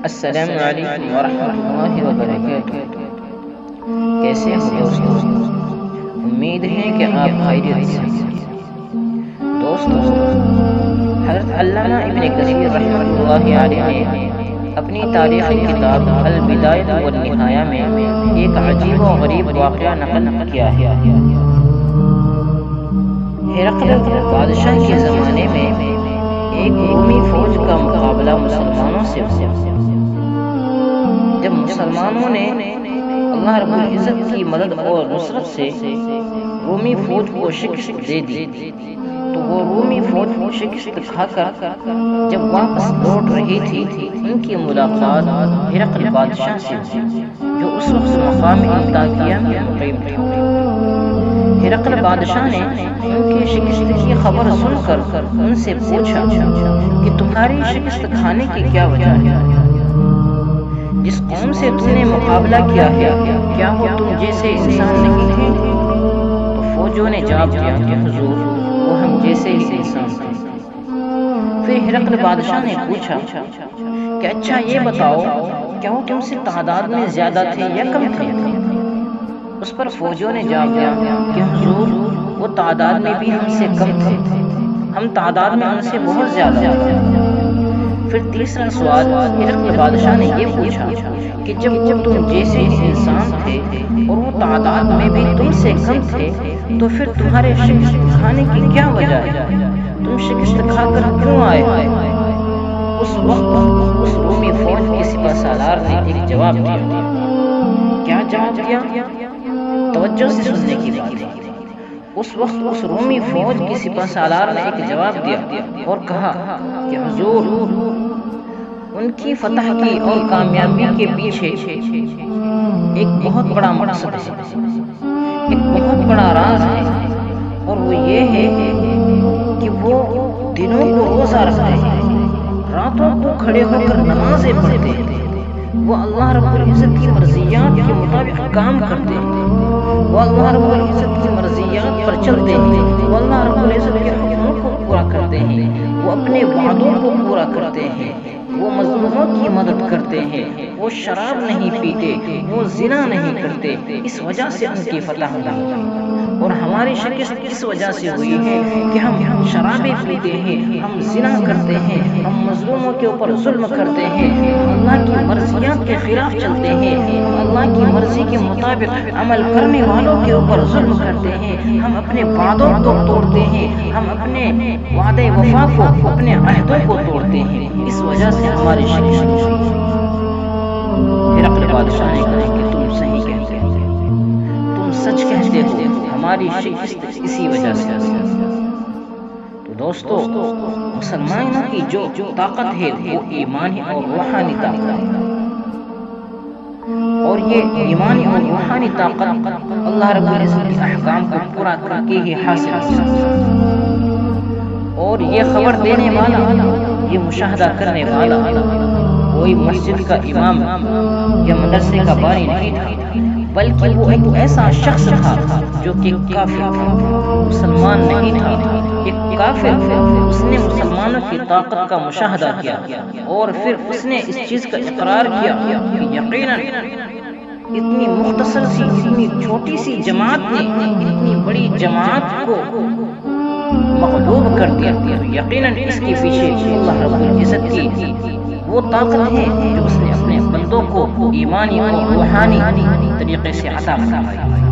السلام علیکم ورحمۃ اللہ وبرکاتہ۔ کیسے ہو دوستو؟ امید ہے کہ آپ خیریت سے ہیں۔ دوستو، حضرت علامہ ابن کثیر رحمۃ اللہ علیہ نے اپنی تاریخی کتاب البدایہ والنہایہ میں ایک عجیب و غریب واقعہ نقل کیا ہے۔ ہرقل بادشاہ کے زمانے میں ایک رومی فوج کا مقابلہ مسلمانوں سے ہوا۔ جب مسلمانوں نے اللہ رب العزت کی مدد اور نصرت سے رومی فوج کو شکست دے دی تو وہ رومی فوج شکست کھا کر جب واپس لوٹ رہی تھی ان کی ملاقات ہرقل بادشاہ سے ہوئی، جو اس وقت مقام انطاکیہ میں مقیم تھا۔ ہرقل بادشاہ نے ان کی شکست کی خبر سن کر ان سے پوچھا کہ تمہاری شکست کھانے کی کیا وجہ ہے؟ جس قوم سے تم نے مقابلہ کیا ہے کیا وہ تم جیسے انسان نہیں تھے؟ تو فوجوں نے جواب دیا کہ حضور، وہ ہم جیسے ہی انسان تھے۔ پھر ہرقل بادشاہ نے پوچھا کہ اچھا یہ بتاؤ، کیا وہ تم سے تعداد میں زیادہ تھے یا کم تھے؟ اس پر فوجوں نے جواب دیا کہ حضور، وہ تعداد میں بھی ہم سے کم تھے، ہم تعداد میں ان سے بہت زیادہ تھے۔ پھر تیسرا سوال ہرقل بادشاہ نے یہ پوچھا کہ جب تم جیسے انسان تھے اور وہ تعداد میں بھی تم سے کم تھے تو پھر تمہارے شکست کھانے کی کیا وجہ ہے؟ تم شکست کھا کر کیوں آئے؟ اس وقت اس رومی فوج کے سپہ سالار نے ایک جواب دیا۔ کیا جواب دیا؟ توجہ سے سننے کی بات ہے۔ اس وقت اس رومی فوج کی سپہ سالار نے ایک جواب دیا اور کہا کہ حضور، ان کی فتح کی اور کامیابی کے پیچھے ایک بہت بڑا مقصد ہے، ایک بہت بڑا راز ہے، اور وہ یہ ہے کہ وہ دنوں کو روزہ رکھتے ہیں، راتوں کو کھڑے ہو کر نمازیں پڑھتے ہیں، وہ اللہ رب العزت کی مرضیات کے مطابق کام کرتے ہیں، وہ اللہ رب العزت کی مرضیات پر چلتے ہیں، وہ اللہ رب العزت کے حکموں کو پورا کرتے ہیں، وہ اپنے وعدوں کو پورا کرتے ہیں، وہ مظلوموں کی مدد کرتے ہیں، وہ شراب نہیں پیتے، وہ زنا نہیں کرتے۔ اس وجہ سے ان کی فتح ہوئی، اور ہماری شکست اس وجہ سے ہوئی ہے کہ ہم شرابیں پیتے ہیں، ہم زنا کرتے ہیں، ہم مظلوموں کے اوپر ظلم کرتے ہیں، ہم اللہ کی مرضیات کے خلاف چلتے ہیں، ہم اللہ کی مرضی کے مطابق عمل کرنے والوں کے اوپر ظلم کرتے ہیں، ہم اپنے وعدوں کو توڑتے ہیں، ہم اپنے وعدے وفا کو، اپنے عہدوں کو توڑتے ہیں۔ اس وجہ سے ہماری شکست ہوئی۔ ہرقل بادشاہ نے کہا کہ تم صحیح کہتے ہو، تم سچ کہتے ہو، ہماری شکست اسی وجہ سے ہوئی۔ تو دوستو، مسلمانوں کی جو طاقت ہے وہ ایمانی اور روحانی طاقت ہے، اور یہ ایمانی اور روحانی طاقت اللہ رب العزت کے احکام کو پورا کر کے ہی حاصل ہے، اور یہ خبر دینے والا، یہ مشاہدہ کرنے والا کوئی مسجد کا امام یا مدرسے کا بانی نہیں تھا، بلکہ وہ ایک ایسا شخص تھا جو کہ کافر تھا، مسلمان نہیں تھا، ایک کافر تھا۔ اس نے مسلمانوں کی طاقت کا مشاہدہ کیا اور پھر اس نے اس چیز کا اقرار کیا کہ یقیناً اتنی مختصر سی، اتنی چھوٹی سی جماعت نے اتنی بڑی جماعت کو مغلوب کر دیا، یقیناً اس کے پیچھے اللہ رب العزت کی وہ طاقت ہے جو اس نے اپنے بندوں کو ایمانی اور روحانی طریقے سے عطا فرمائی۔